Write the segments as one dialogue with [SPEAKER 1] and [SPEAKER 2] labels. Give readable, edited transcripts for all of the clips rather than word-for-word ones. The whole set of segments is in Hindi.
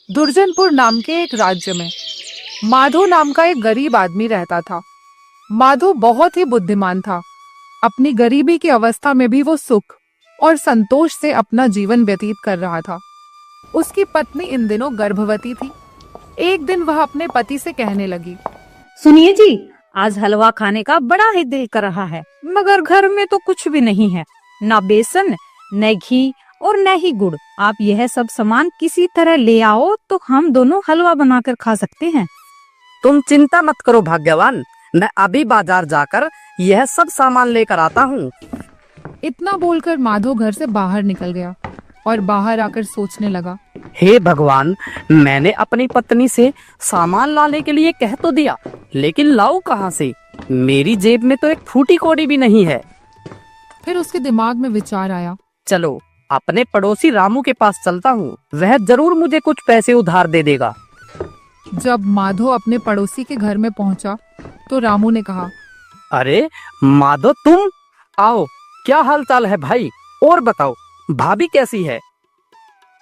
[SPEAKER 1] दुर्जनपुर नाम के एक राज्य में माधो नाम का एक गरीब आदमी रहता था। माधो बहुत ही बुद्धिमान था। अपनी गरीबी की अवस्था में भी वो सुख और संतोष से अपना जीवन व्यतीत कर रहा था। उसकी पत्नी इन दिनों गर्भवती थी। एक दिन वह अपने पति से कहने लगी,
[SPEAKER 2] सुनिए जी, आज हलवा खाने का बड़ा ही दिल कर रहा है, मगर घर में तो कुछ भी नहीं है, न बेसन, न घी और न ही गुड़। आप यह सब सामान किसी तरह ले आओ तो हम दोनों हलवा बनाकर खा सकते हैं।
[SPEAKER 3] तुम चिंता मत करो भाग्यवान, मैं अभी बाजार जाकर यह सब सामान लेकर आता हूँ।
[SPEAKER 1] इतना बोलकर माधो घर से बाहर निकल गया और बाहर आकर सोचने लगा,
[SPEAKER 3] हे भगवान, मैंने अपनी पत्नी से सामान लाने के लिए कह तो दिया, लेकिन लाऊं कहाँ से? मेरी जेब में तो एक फूटी कौड़ी भी नहीं है।
[SPEAKER 1] फिर उसके दिमाग में विचार आया,
[SPEAKER 3] चलो अपने पड़ोसी रामू के पास चलता हूँ, वह जरूर मुझे कुछ पैसे उधार दे देगा।
[SPEAKER 1] जब माधो अपने पड़ोसी के घर में पहुंचा तो रामू ने कहा,
[SPEAKER 3] अरे माधो, तुम आओ, क्या हाल चाल है भाई? और बताओ, भाभी कैसी है?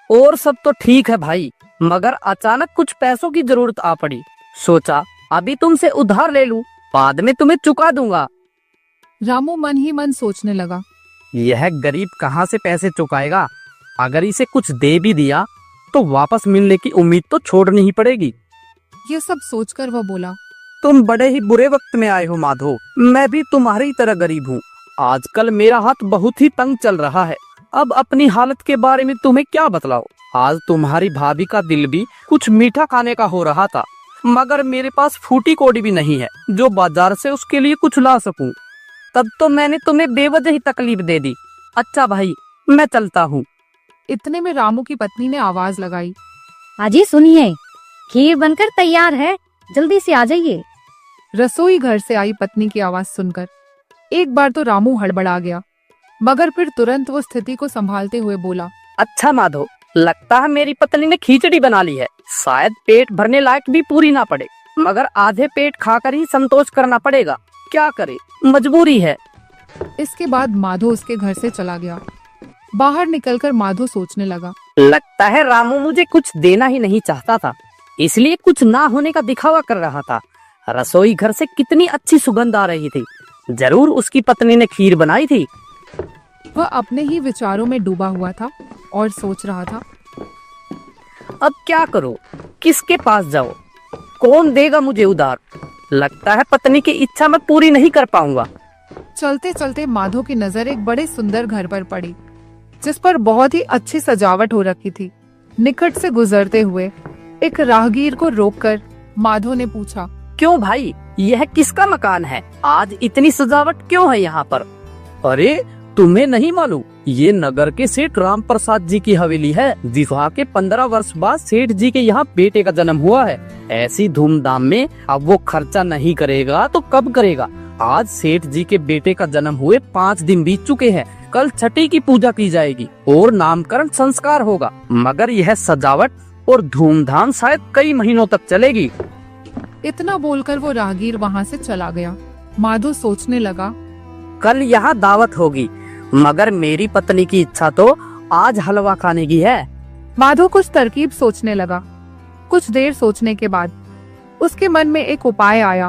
[SPEAKER 3] और सब तो ठीक है भाई, मगर अचानक कुछ पैसों की जरूरत आ पड़ी। सोचा अभी तुमसे उधार ले लूं, बाद में तुम्हें चुका दूंगा।
[SPEAKER 1] रामू मन ही मन सोचने लगा,
[SPEAKER 3] यह गरीब कहाँ से पैसे चुकाएगा? अगर इसे कुछ दे भी दिया तो वापस मिलने की उम्मीद तो छोड़नी ही पड़ेगी।
[SPEAKER 1] ये सब सोचकर वह बोला,
[SPEAKER 3] तुम बड़े ही बुरे वक्त में आए हो माधो, मैं भी तुम्हारी तरह गरीब हूँ। आजकल मेरा हाथ बहुत ही तंग चल रहा है। अब अपनी हालत के बारे में तुम्हें क्या बतलाओ। आज तुम्हारी भाभी का दिल भी कुछ मीठा खाने का हो रहा था, मगर मेरे पास फूटी कौड़ी भी नहीं है जो बाजार से उसके लिए कुछ ला सकूं। तब तो मैंने तुम्हें बेवजह ही तकलीफ दे दी। अच्छा भाई, मैं चलता हूँ।
[SPEAKER 1] इतने में रामू की पत्नी ने आवाज लगाई,
[SPEAKER 2] अजी सुनिए, खीर बनकर तैयार है, जल्दी से आ जाइए।
[SPEAKER 1] रसोई घर से आई पत्नी की आवाज सुनकर एक बार तो रामू हड़बड़ा गया, मगर फिर तुरंत वो स्थिति को संभालते हुए बोला,
[SPEAKER 3] अच्छा माधो, लगता है मेरी पत्नी ने खिचड़ी बना ली है। शायद पेट भरने लायक भी पूरी ना पड़े, मगर आधे पेट खाकर ही संतोष करना पड़ेगा। क्या करे, मजबूरी है।
[SPEAKER 1] इसके बाद माधो उसके घर से चला गया। बाहर निकलकर माधो सोचने लगा,
[SPEAKER 3] लगता है रामू मुझे कुछ देना ही नहीं चाहता था, इसलिए कुछ ना होने का दिखावा कर रहा था। रसोई घर से कितनी अच्छी सुगंध आ रही थी, जरूर उसकी पत्नी ने खीर बनाई थी।
[SPEAKER 1] वह अपने ही विचारों में डूबा हुआ था और सोच रहा था,
[SPEAKER 3] अब क्या करो, किसके पास जाओ, कौन देगा मुझे उधार? लगता है पत्नी की इच्छा मैं पूरी नहीं कर पाऊंगा।
[SPEAKER 1] चलते चलते माधो की नजर एक बड़े सुंदर घर पर पड़ी, जिस पर बहुत ही अच्छी सजावट हो रखी थी। निकट से गुजरते हुए एक राहगीर को रोककर माधो ने पूछा,
[SPEAKER 3] क्यों भाई, यह किसका मकान है? आज इतनी सजावट क्यों है यहाँ पर? अरे तुम्हें नहीं मालूम, ये नगर के सेठ राम प्रसाद जी की हवेली है। विवाह के 15 वर्ष बाद सेठ जी के यहाँ बेटे का जन्म हुआ है। ऐसी धूमधाम में अब वो खर्चा नहीं करेगा तो कब करेगा? आज सेठ जी के बेटे का जन्म हुए 5 दिन बीत चुके हैं। कल छठी की पूजा की जाएगी और नामकरण संस्कार होगा, मगर यह सजावट और धूमधाम शायद कई महीनों तक चलेगी।
[SPEAKER 1] इतना बोलकर वो राहगीर वहाँ से चला गया। माधो सोचने लगा,
[SPEAKER 3] कल यहाँ दावत होगी, मगर मेरी पत्नी की इच्छा तो आज हलवा खाने की है।
[SPEAKER 1] माधो कुछ तरकीब सोचने लगा। कुछ देर सोचने के बाद उसके मन में एक उपाय आया।